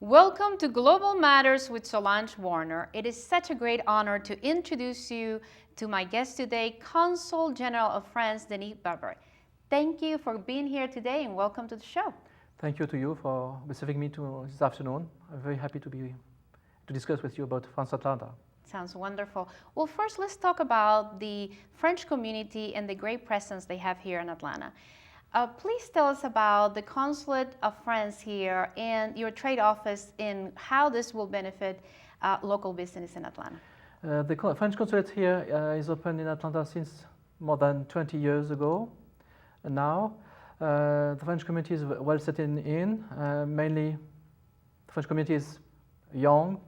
Welcome to Global Matters with Solange Warner. It is such a great honor to introduce you to my guest today, Consul General of France, Denis Barber. Thank you for being here today and welcome to the show. Thank you to you for receiving me this afternoon. I'm very happy to discuss with you about France Atlanta. Sounds wonderful. Well, first let's talk about the French community and the great presence they have here in Atlanta. Please tell us about the Consulate of France here and your trade office and how this will benefit local business in Atlanta. The French consulate here is open in Atlanta since more than 20 years ago. And now the French community is well set in. Mainly, the French community is young,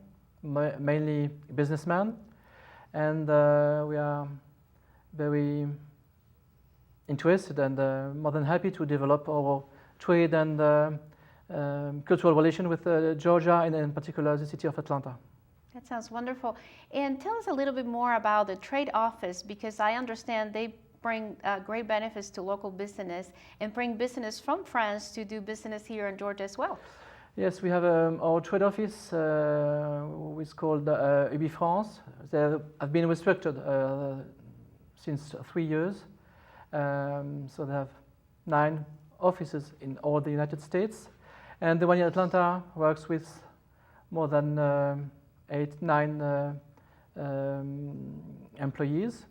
mainly businessmen, and we are very interested and more than happy to develop our trade and cultural relation with Georgia and in particular the city of Atlanta. That sounds wonderful. And tell us a little bit more about the trade office, because I understand they bring great benefits to local business and bring business from France to do business here in Georgia as well. Yes, we have our trade office, which is called UB France. They have been restricted since 3 years. So they have 9 offices in all the United States, and the one in Atlanta works with more than 8-9 employees,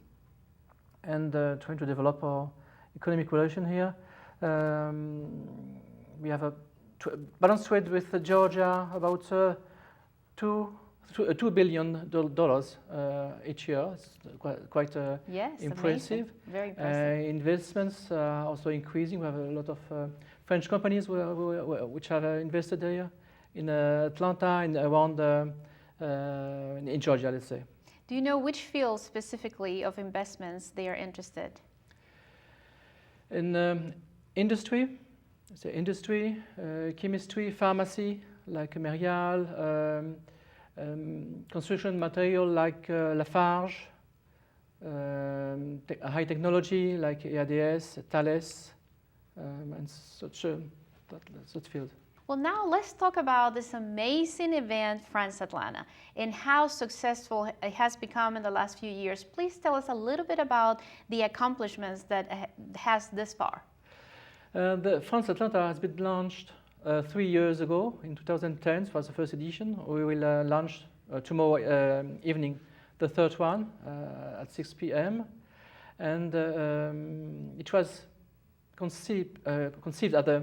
and trying to develop our economic relation here. We have a balanced trade with Georgia about $2 billion each year. It's quite yes, impressive. Amazing. Very impressive. Investments are also increasing. We have a lot of French companies which have invested here in Atlanta and around in Georgia, let's say. Do you know which field specifically of investments they are interested? In industry, chemistry, pharmacy, like Merial, construction material like Lafarge, high technology like EADS, Thales, and such field. Well, now let's talk about this amazing event, France Atlanta, and how successful it has become in the last few years. Please tell us a little bit about the accomplishments that it has this far. The France Atlanta has been launched 3 years ago, in 2010, was the first edition. We will launch tomorrow evening the third one at 6 p.m. And it was conceived as a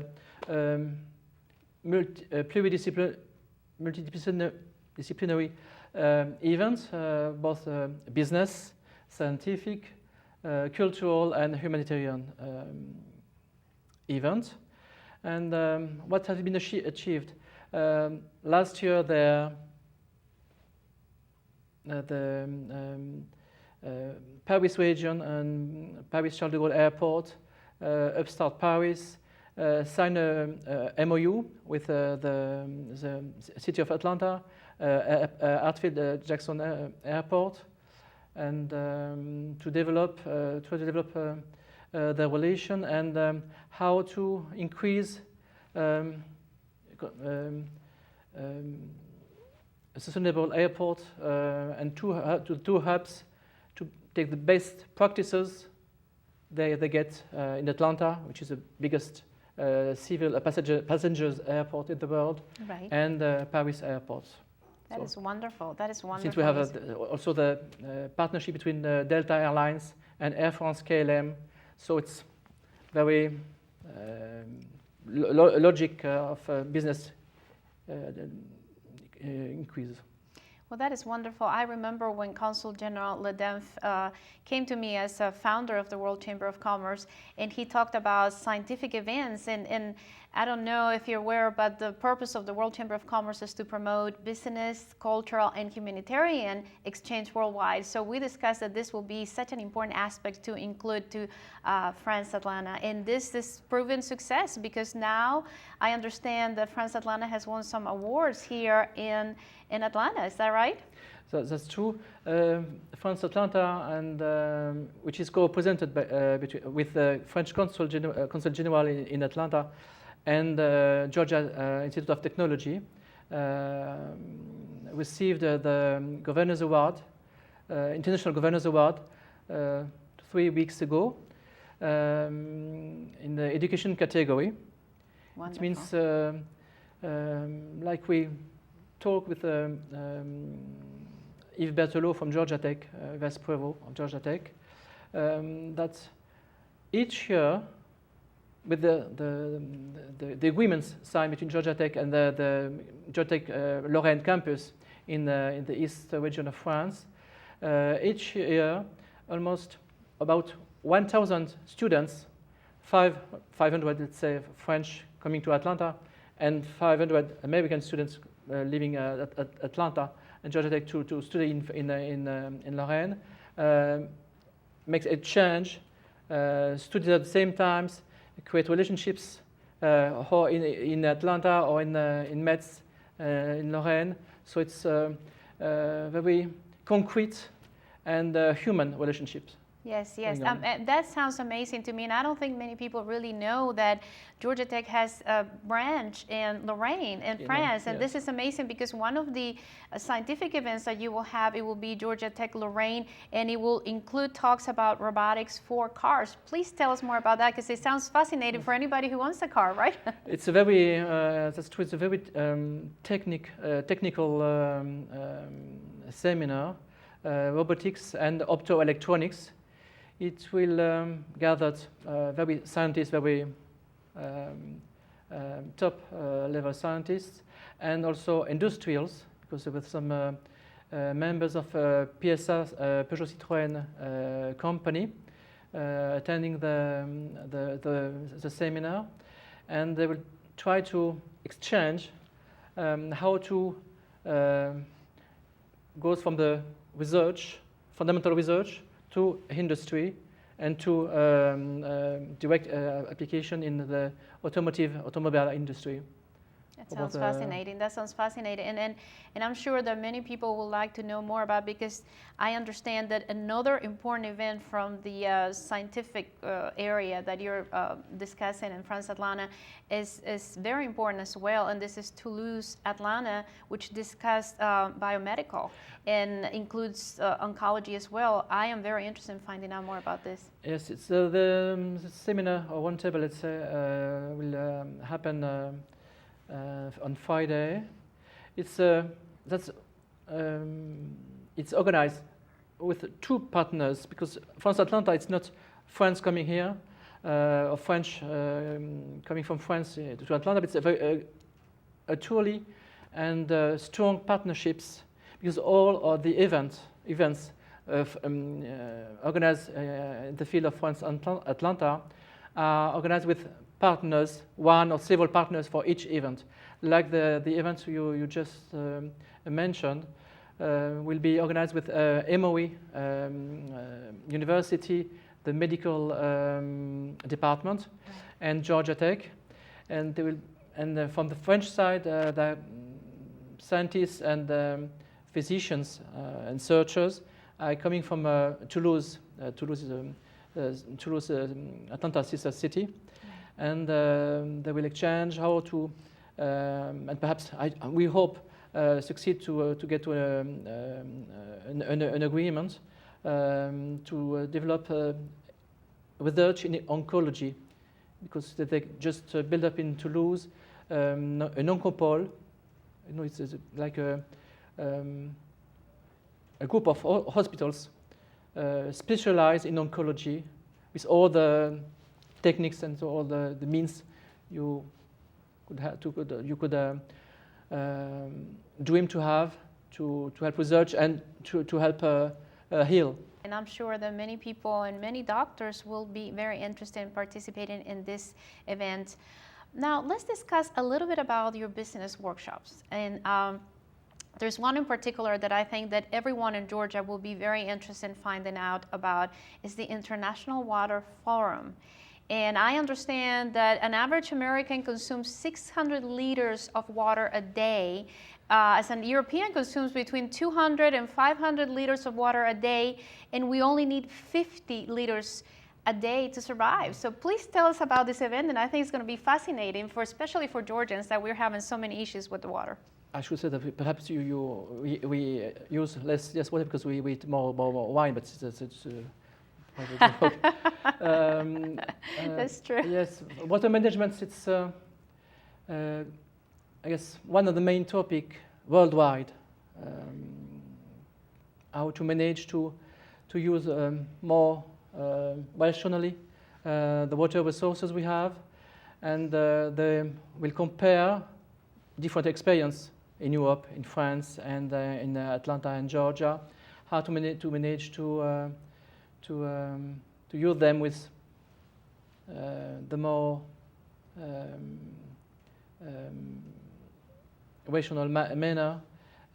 multidisciplinary event, both business, scientific, cultural, and humanitarian event. And what has been achieved? Last year, the Paris region and Paris Charles de Gaulle Airport, Upstart Paris, signed a MOU with the city of Atlanta, Hartsfield Jackson Airport, and to develop the relation and how to increase a sustainable airport and two hubs to take the best practices they get in Atlanta, which is the biggest civil passengers airport in the world, right, and Paris airports. That is wonderful. That is wonderful. Since we have also the partnership between Delta Airlines and Air France KLM, so it's very logic of business increase. Well, that is wonderful. I remember when Consul General Ledemphe came to me as a founder of the World Chamber of Commerce, and he talked about scientific events. And I don't know if you're aware, but the purpose of the World Chamber of Commerce is to promote business, cultural, and humanitarian exchange worldwide. So we discussed that this will be such an important aspect to include to France Atlanta. And this is proven success because now I understand that France Atlanta has won some awards here in Atlanta. Is that right? So that's true. France Atlanta, and which is co-presented with the French Consul General in Atlanta and Georgia Institute of Technology, received the Governor's Award, International Governor's Award, 3 weeks ago in the education category. Wonderful. It means, like we talked with Yves Berthelot from Georgia Tech, Vice Provost of Georgia Tech, that each year, with the agreements signed between Georgia Tech and the Georgia Tech Lorraine campus in the east region of France, each year almost about 1,000 students, 500 let's say French coming to Atlanta, and 500 American students living at Atlanta and Georgia Tech to study in Lorraine, makes a change, study at the same times, create relationships or in Atlanta or in Metz, in Lorraine. So it's very concrete and human relationships. Yes, yes. That sounds amazing to me, and I don't think many people really know that Georgia Tech has a branch in Lorraine, in France, and yes. this is amazing because one of the scientific events that you will have, it will be Georgia Tech Lorraine, and it will include talks about robotics for cars. Please tell us more about that because it sounds fascinating for anybody who wants a car, right? It's a very, that's true, it's a very technical seminar, robotics and optoelectronics. It will gather very scientists, very top level scientists, and also industrials, because with some members of PSA, Peugeot Citroën company, attending the seminar, and they will try to exchange how to go from the research, fundamental research, to industry and to direct application in the automobile industry. That sounds fascinating. That sounds fascinating. And I'm sure that many people would like to know more about, because I understand that another important event from the scientific area that you're discussing in France Atlanta is very important as well. And this is Toulouse Atlanta, which discussed biomedical and includes oncology as well. I am very interested in finding out more about this. Yes, it's the seminar or one table, let's say, will happen on Friday. It's it's organized with two partners, because France Atlanta, it's not France coming here or French coming from France to Atlanta, but it's a truly and strong partnerships, because all of the events organized in the field of France Atlanta are organized with partners, one or several partners for each event. Like the events you just mentioned will be organized with Emory University, the medical department, and Georgia Tech, and they will. And from the French side, the scientists and physicians and researchers are coming from Toulouse. Toulouse is Toulouse, Atlanta sister city. And they will exchange how to, and perhaps we hope succeed to get to an agreement to develop research in oncology, because they just build up in Toulouse an oncopole. You know, it's like a group of hospitals specialized in oncology, with all the techniques and all the means you could dream to have to help research and to help heal. And I'm sure that many people and many doctors will be very interested in participating in this event. Now, let's discuss a little bit about your business workshops. And there's one in particular that I think that everyone in Georgia will be very interested in finding out about, is the International Water Forum. And I understand that an average American consumes 600 liters of water a day, as an European consumes between 200 and 500 liters of water a day, and we only need 50 liters a day to survive. So please tell us about this event, and I think it's going to be fascinating, especially for Georgians, that we're having so many issues with the water. I should say that perhaps we use less water because we eat more wine, but it's private joke. That's true. Yes, water management. It's I guess one of the main topic worldwide. How to manage to use more rationally the water resources we have, and we'll compare different experience in Europe, in France, and in Atlanta and Georgia, how to manage to use them with the more rational manner,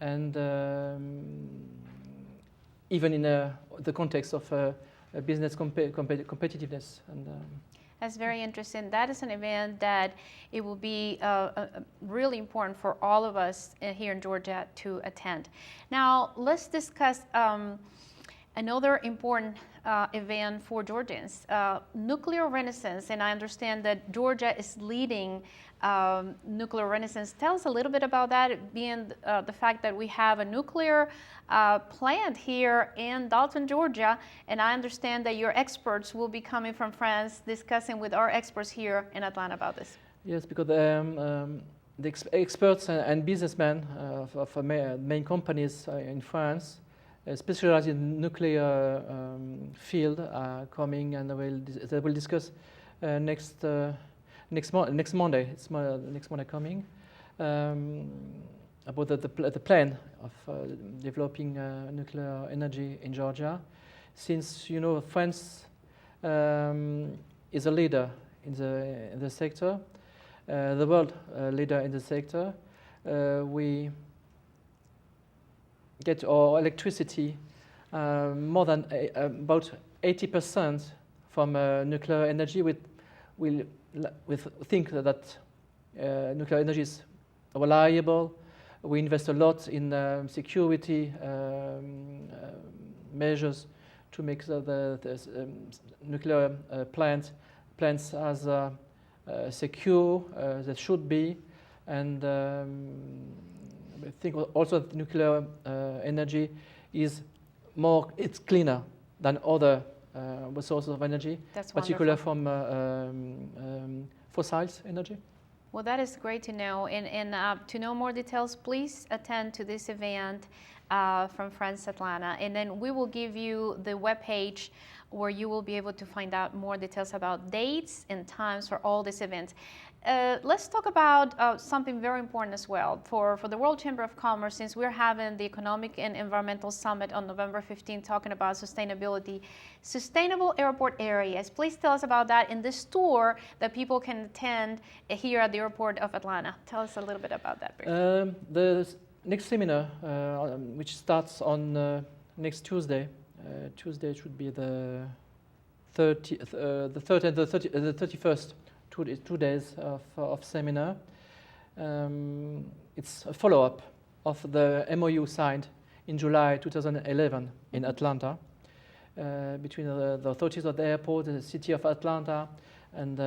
and even in the context of business competitiveness. And that's very interesting. That is an event that it will be really important for all of us here in Georgia to attend. Now, let's discuss another important event for Georgians, nuclear renaissance. And I understand that Georgia is leading nuclear renaissance. Tell us a little bit about that, being the fact that we have a nuclear plant here in Dalton, Georgia, and I understand that your experts will be coming from France discussing with our experts here in Atlanta about this. Yes, because the experts and businessmen of main companies in France, specialized in nuclear field, are coming, and they will discuss next Monday. It's next Monday coming, about the plan of developing nuclear energy in Georgia. Since France is a leader in the sector, the world leader in the sector, we get our electricity more than about 80% from nuclear energy. We think that nuclear energy is reliable. We invest a lot in security measures to make the nuclear plants as secure as they should be, and I think also that nuclear energy it's cleaner than other resources of energy, That's particularly wonderful. from fossil energy. Well, that is great to know. And to know more details, please attend to this event from France Atlanta. And then we will give you the webpage where you will be able to find out more details about dates and times for all these events. Let's talk about something very important as well. For the World Chamber of Commerce, since we're having the Economic and Environmental Summit on November 15, talking about sustainability, sustainable airport areas. Please tell us about that in this tour that people can attend here at the airport of Atlanta. Tell us a little bit about that. The next seminar, which starts on next Tuesday. Tuesday should be the 30th and the 31st. 2 days of seminar. It's a follow-up of the MOU signed in July 2011 in Atlanta between the authorities of the airport, the city of Atlanta, and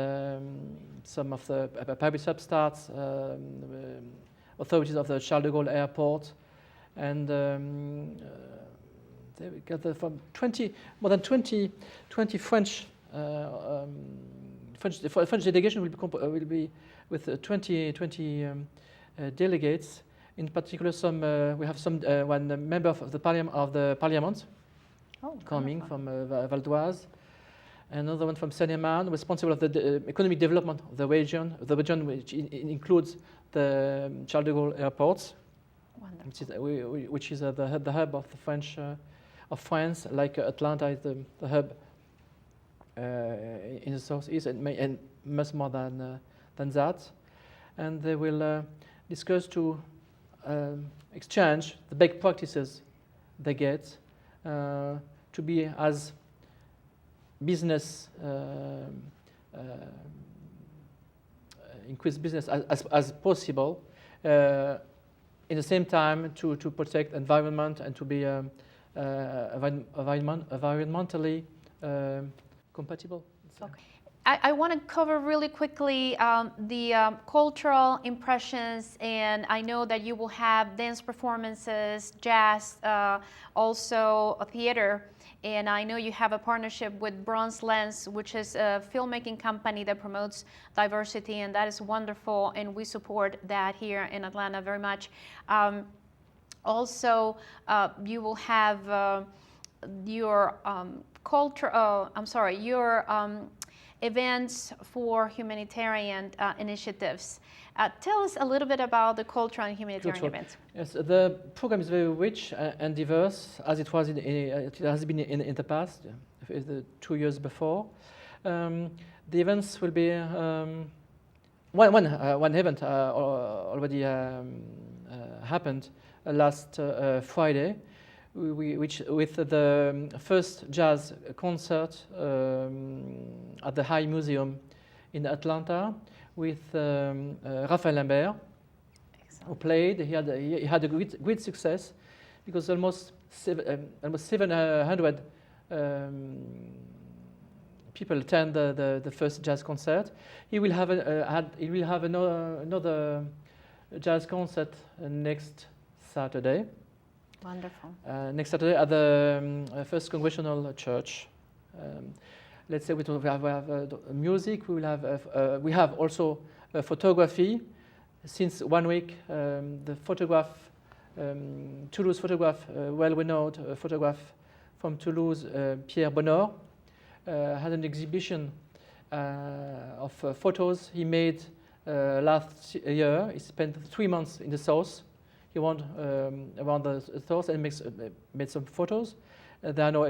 some of the private substarts, authorities of the Charles de Gaulle airport, and they got more than 20 French. French delegation will be with 20 delegates. In particular, we have one member of the parliament coming from Val d'Oise, another one from Seine-et-Marne, responsible of the economic development of the region which includes the Charles de Gaulle airports, which is the hub of of France, like Atlanta is the hub. In the southeast, and much more than that, and they will discuss to exchange the best practices they get to be as business increase business as possible. In the same time, to protect environment and to be environmentally compatible. Okay. I want to cover really quickly the cultural impressions, and I know that you will have dance performances, jazz, also a theater, and I know you have a partnership with Bronze Lens, which is a filmmaking company that promotes diversity, and that is wonderful, and we support that here in Atlanta very much. Also, you will have your events for humanitarian initiatives. Tell us a little bit about the cultural and humanitarian events. Yes, the program is very rich and diverse, as it was it has been in the past, 2 years before. The events will be one event already happened last Friday, which with the first jazz concert at the High Museum in Atlanta with Raphael Lambert, who played. He had a great success because almost 700 people attend the first jazz concert. He will have another jazz concert next Saturday. Wonderful. Next Saturday at the First Congregational Church. Let's say we have music. We have also photography. Since 1 week, the photograph, Toulouse photograph, well-renowned photograph from Toulouse, Pierre Bonnor, had an exhibition of photos he made last year. He spent 3 months in the south. He went around the south and made some photos. They are now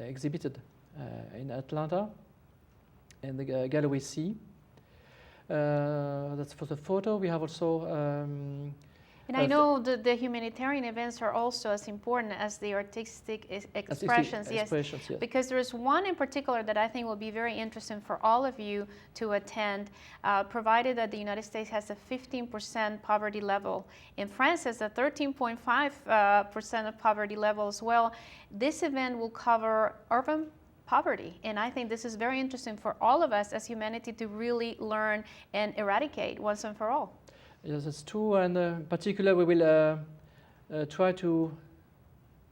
exhibited in Atlanta in the Gallery C. That's for the photo. We have also and I know the humanitarian events are also as important as the artistic expressions, yes. Because there is one in particular that I think will be very interesting for all of you to attend, provided that the United States has a 15% poverty level. In France, has a 13.5% of poverty level as well. This event will cover urban poverty, and I think this is very interesting for all of us as humanity to really learn and eradicate once and for all. Yes, it's true, and in particular we will try to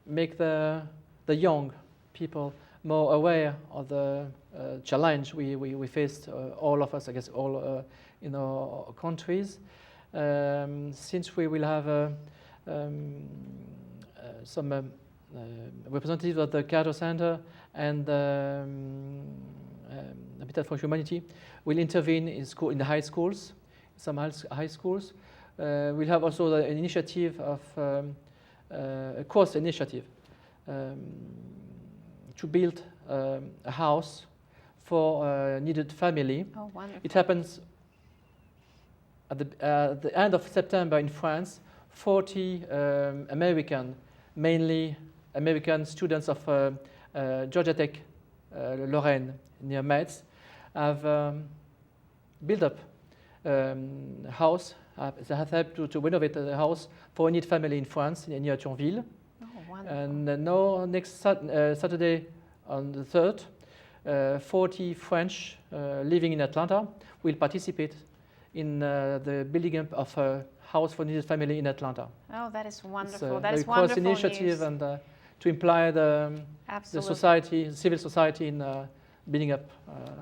make the young people more aware of the challenge we faced, all of us, I guess, all in our countries. Since we will have some representatives of the Carter Center and Habitat for Humanity will intervene in the high schools. Some high schools. We'll have also the initiative of a course initiative to build a house for a needed family. Oh, wonderful. It happens at the end of September in France. 40 mainly American students of Georgia Tech, Lorraine, near Metz, have built up house. They have helped to renovate the house for a needy family in France, near Thionville. Oh, wonderful. And now next Saturday on the 3rd, 40 French living in Atlanta will participate in the building up of a house for needy family in Atlanta. Oh, that is wonderful. It's that is wonderful initiative news. And to imply the society, civil society in building up.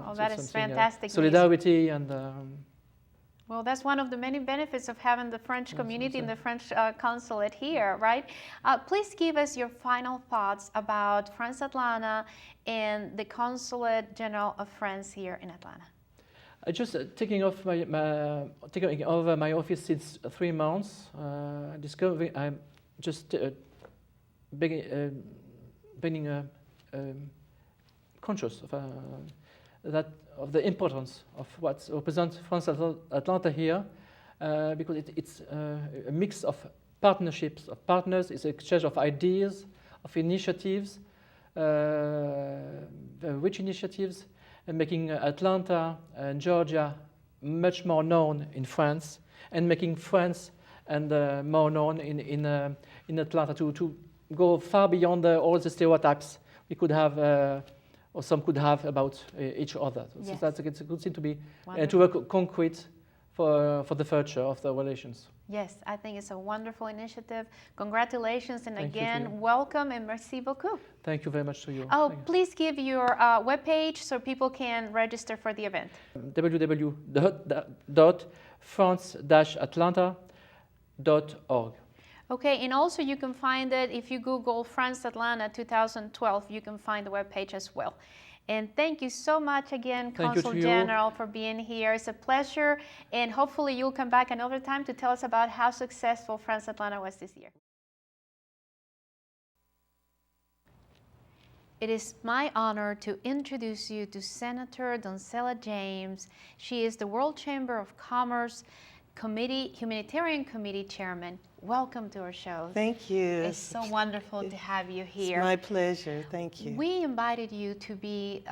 Oh, that is fantastic. Solidarity and. Well, that's one of the many benefits of having the French community and the French consulate here, right? Please give us your final thoughts about France Atlanta and the Consulate General of France here in Atlanta. Just taking over my office since 3 months, discovering I'm just being conscious of of the importance of what represents France Atlanta here, because it's a mix of partnerships, of partners, it's an exchange of ideas, of initiatives, rich initiatives, and making Atlanta and Georgia much more known in France, and making France and more known in Atlanta to go far beyond all the stereotypes we could have or some could have about each other. So Yes. it's a good thing to be and Wonderful. to work concrete for the future of the relations. Yes, I think it's a wonderful initiative. Congratulations, and Thank you to again, you. welcome and merci beaucoup. Thank you very much to you. Oh, Thank you. please give your webpage so people can register for the event. www.france-atlanta.org. Okay, and also you can find it if you Google France Atlanta 2012, you can find the webpage as well. And thank you so much again, Thank you Consul to you. General, for being here. It's a pleasure, and hopefully you'll come back another time to tell us about how successful France Atlanta was this year. It is my honor to introduce you to Senator Donzella James. She is the World Chamber of Commerce Humanitarian Committee Chairman. Welcome to our show. Thank you. It's so wonderful to have you here. It's my pleasure. Thank you. We invited you to be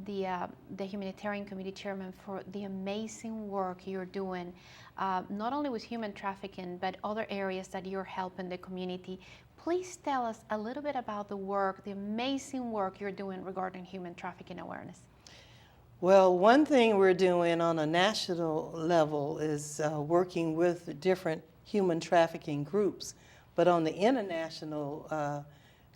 the Humanitarian Committee Chairman for the amazing work you're doing, not only with human trafficking, but other areas that you're helping the community. Please tell us a little bit about the work, the amazing work you're doing regarding human trafficking awareness. Well, one thing we're doing on a national level is working with different human trafficking groups, but on the international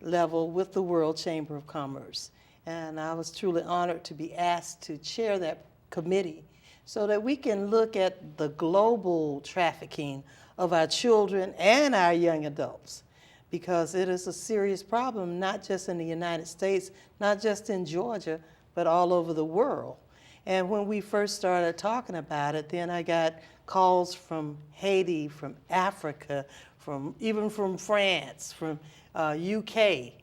level with the World Chamber of Commerce. And I was truly honored to be asked to chair that committee so that we can look at the global trafficking of our children and our young adults, because it is a serious problem, not just in the United States, not just in Georgia, but all over the world. And when we first started talking about it, then I got calls from Haiti, from Africa, even from France, from UK,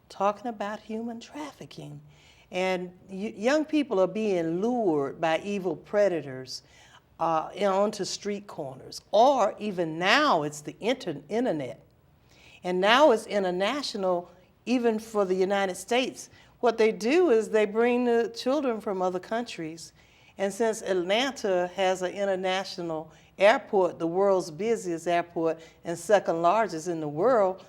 talking about human trafficking. And young people are being lured by evil predators onto street corners, or even now it's the internet. And now it's international, even for the United States. What they do is they bring the children from other countries. And since Atlanta has an international airport, the world's busiest airport and second largest in the world,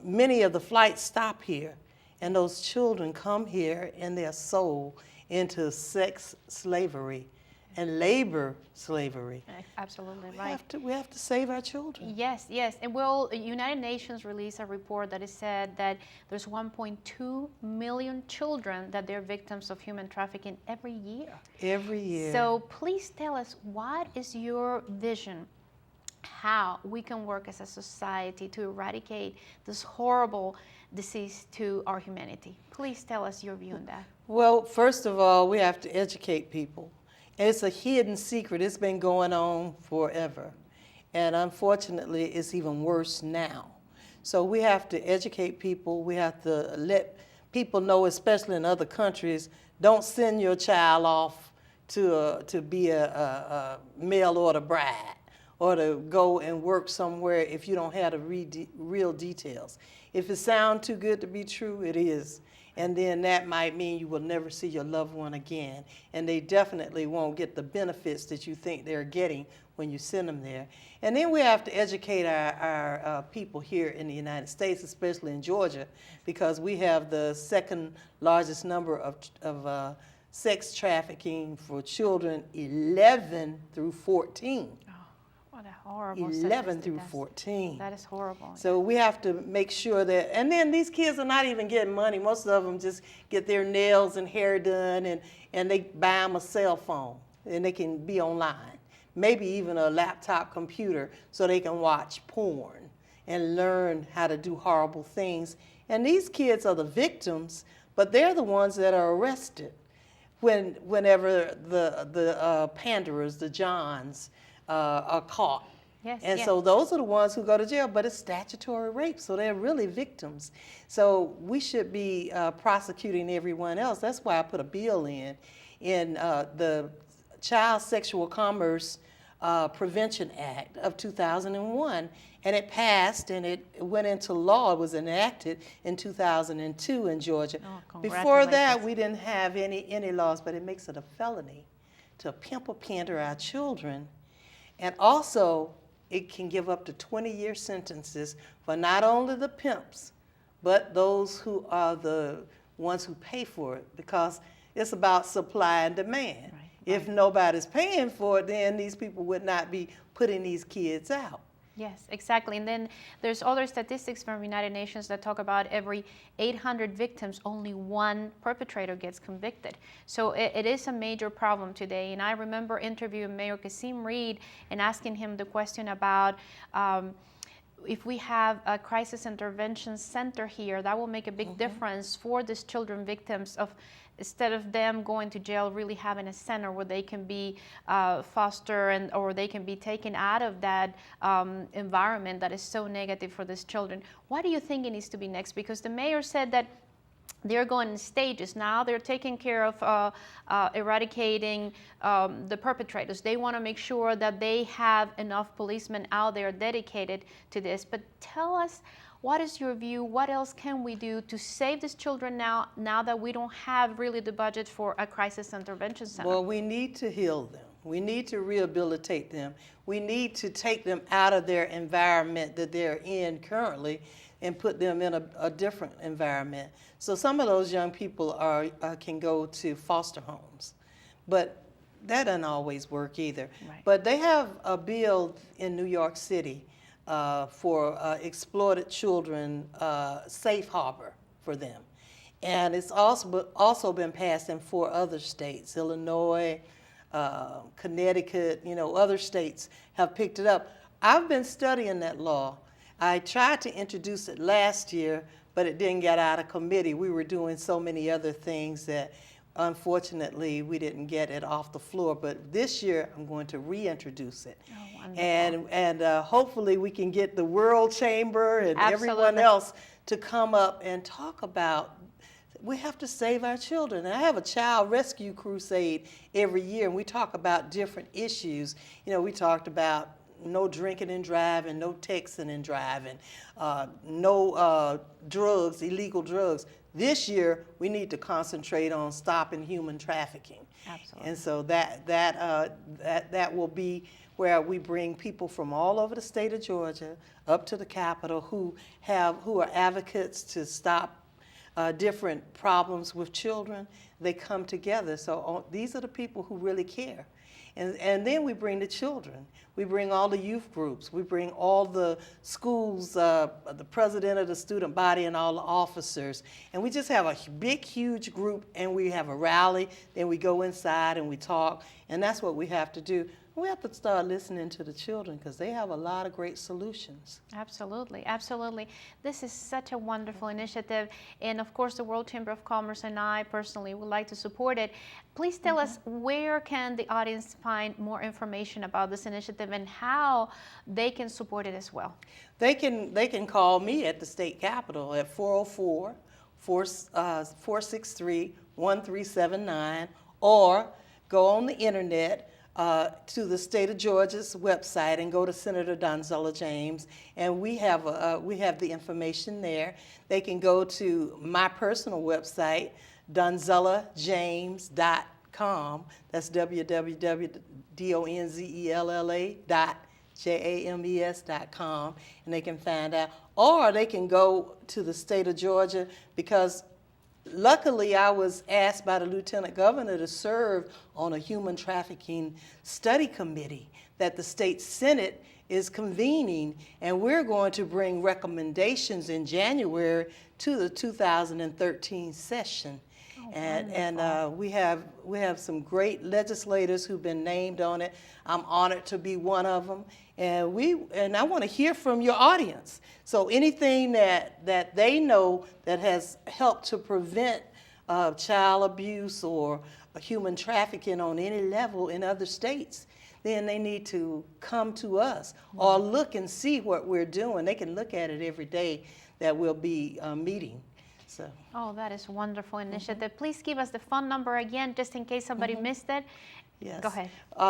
many of the flights stop here. And those children come here and they're sold into sex slavery and labor slavery. Absolutely right. We have to save our children. Yes, yes. And well, United Nations released a report that it said that there's 1.2 million children that they're victims of human trafficking every year. Every year. So please tell us, what is your vision, how we can work as a society to eradicate this horrible disease to our humanity? Please tell us your view on that. Well, first of all, we have to educate people. It's a hidden secret. It's been going on forever. And unfortunately, it's even worse now. So we have to educate people. We have to let people know, especially in other countries, don't send your child off to be a mail order bride or to go and work somewhere if you don't have the real details. If it sounds too good to be true, it is. And then that might mean you will never see your loved one again. And they definitely won't get the benefits that you think they're getting when you send them there. And then we have to educate our people here in the United States, especially in Georgia, because we have the second largest number of sex trafficking for children 11 through 14. What a horrible 11 through 14. That is horrible. So we have to make sure that, and then these kids are not even getting money. Most of them just get their nails and hair done, and they buy them a cell phone, and they can be online. Maybe even a laptop computer so they can watch porn and learn how to do horrible things. And these kids are the victims, but they're the ones that are arrested whenever the panderers, the Johns, are caught. Yes, And yes. so those are the ones who go to jail, but it's statutory rape, so they're really victims. So we should be prosecuting everyone else. That's why I put a bill in the Child Sexual Commerce Prevention Act of 2001, and it passed and it went into law. It was enacted in 2002 in Georgia. Oh, Before that, congratulations. we didn't have any laws, but it makes it a felony to pimp or pander our children. And also, it can give up to 20-year sentences for not only the pimps, but those who are the ones who pay for it, because it's about supply and demand. Right. If nobody's paying for it, then these people would not be putting these kids out. Yes, exactly. And then there's other statistics from United Nations that talk about every 800 victims, only one perpetrator gets convicted. So it is a major problem today. And I remember interviewing Mayor Kasim Reed and asking him the question about if we have a crisis intervention center here, that will make a big difference for these children victims of, instead of them going to jail, really having a center where they can be fostered or they can be taken out of that environment that is so negative for these children. What do you think it needs to be next? Because the mayor said that they're going in stages. Now they're taking care of eradicating the perpetrators. They want to make sure that they have enough policemen out there dedicated to this. But tell us, what is your view? What else can we do to save these children now that we don't have really the budget for a crisis intervention center? Well, we need to heal them. We need to rehabilitate them. We need to take them out of their environment that they're in currently and put them in a different environment. So some of those young people can go to foster homes, but that doesn't always work either. Right. But they have a bill in New York City for exploited children, safe harbor for them. And it's also been passed in 4 other states, Illinois, Connecticut, other states have picked it up. I've been studying that law. I tried to introduce it last year, but it didn't get out of committee. We were doing so many other things that unfortunately we didn't get it off the floor. But this year I'm going to reintroduce it. Oh, wonderful. And hopefully we can get the World Chamber and everyone Absolutely. else to come up and talk about, we have to save our children. And I have a child rescue crusade every year, and we talk about different issues. We talked about no drinking and driving, no texting and driving, no drugs, illegal drugs. This year, we need to concentrate on stopping human trafficking. Absolutely. And so that will be where we bring people from all over the state of Georgia up to the Capitol who are advocates to stop different problems with children. They come together. So these are the people who really care. And then we bring the children. We bring all the youth groups. We bring all the schools, the president of the student body and all the officers. And we just have a big, huge group, and we have a rally. Then we go inside and we talk. And that's what we have to do. We have to start listening to the children because they have a lot of great solutions. Absolutely, absolutely. This is such a wonderful initiative. And of course, the World Chamber of Commerce and I personally would like to support it. Please tell us, where can the audience find more information about this initiative and how they can support it as well? They can call me at the state capitol at 404-463-1379 or go on the internet to the state of Georgia's website and go to Senator Donzella James, and we have the information there. They can go to my personal website, donzellajames.com. That's www.donzella.james.com, and they can find out. Or they can go to the state of Georgia, because luckily, I was asked by the Lieutenant Governor to serve on a human trafficking study committee that the state Senate is convening, and we're going to bring recommendations in January to the 2013 session. We have some great legislators who've been named on it. I'm honored to be one of them, and I want to hear from your audience. So anything that they know that has helped to prevent child abuse or human trafficking on any level in other states, then they need to come to us or look and see what we're doing. They can look at it every day that we'll be meeting. So. Oh, that is a wonderful initiative. Please give us the phone number again, just in case somebody missed it. Yes. Go ahead.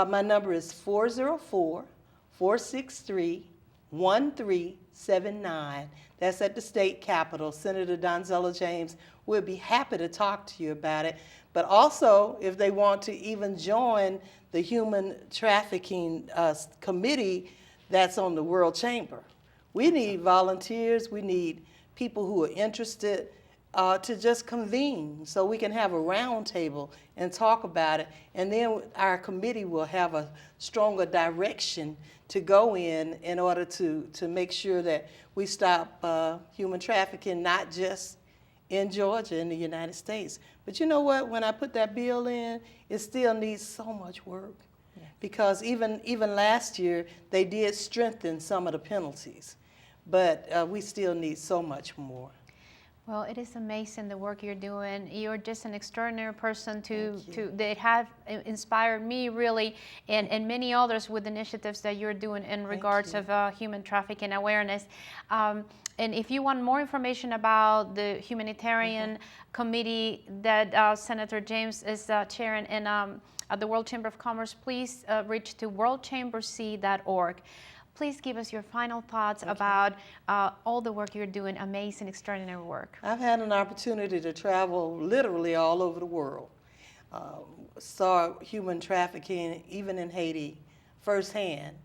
My number is 404-463-1379. That's at the state capitol. Senator Donzella James will be happy to talk to you about it. But also, if they want to even join the human trafficking committee that's on the World Chamber, we need volunteers. We need people who are interested to just convene so we can have a round table and talk about it. And then our committee will have a stronger direction to go in order to make sure that we stop human trafficking, not just in Georgia, in the United States. But you know what? When I put that bill in, it still needs so much work. Yeah. Because even last year, they did strengthen some of the penalties. But we still need so much more. Well, it is amazing the work you're doing. You're just an extraordinary person that have inspired me really, and many others with initiatives that you're doing in regards of human trafficking awareness. And if you want more information about the humanitarian committee that Senator James is chairing at the World Chamber of Commerce, please reach to worldchamberc.org. Please give us your final thoughts about all the work you're doing, amazing, extraordinary work. I've had an opportunity to travel literally all over the world. Saw human trafficking even in Haiti firsthand,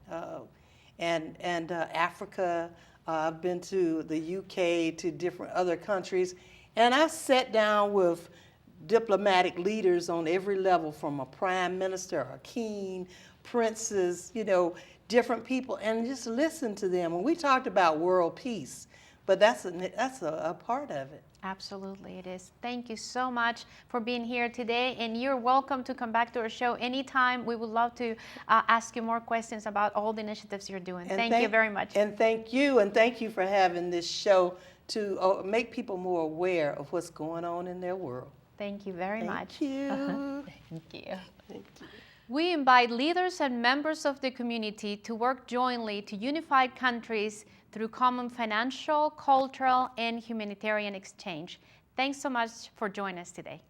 and Africa. I've been to the UK, to different other countries, and I've sat down with diplomatic leaders on every level, from a prime minister, a king, princes, you know, different people, and just listen to them. And we talked about world peace, but that's a part of it. Absolutely, it is. Thank you so much for being here today, and you're welcome to come back to our show anytime. We would love to ask you more questions about all the initiatives you're doing. Thank you very much. And thank you for having this show to make people more aware of what's going on in their world. Thank you very much. Thank you. Thank you. Thank you. We invite leaders and members of the community to work jointly to unify countries through common financial, cultural, and humanitarian exchange. Thanks so much for joining us today.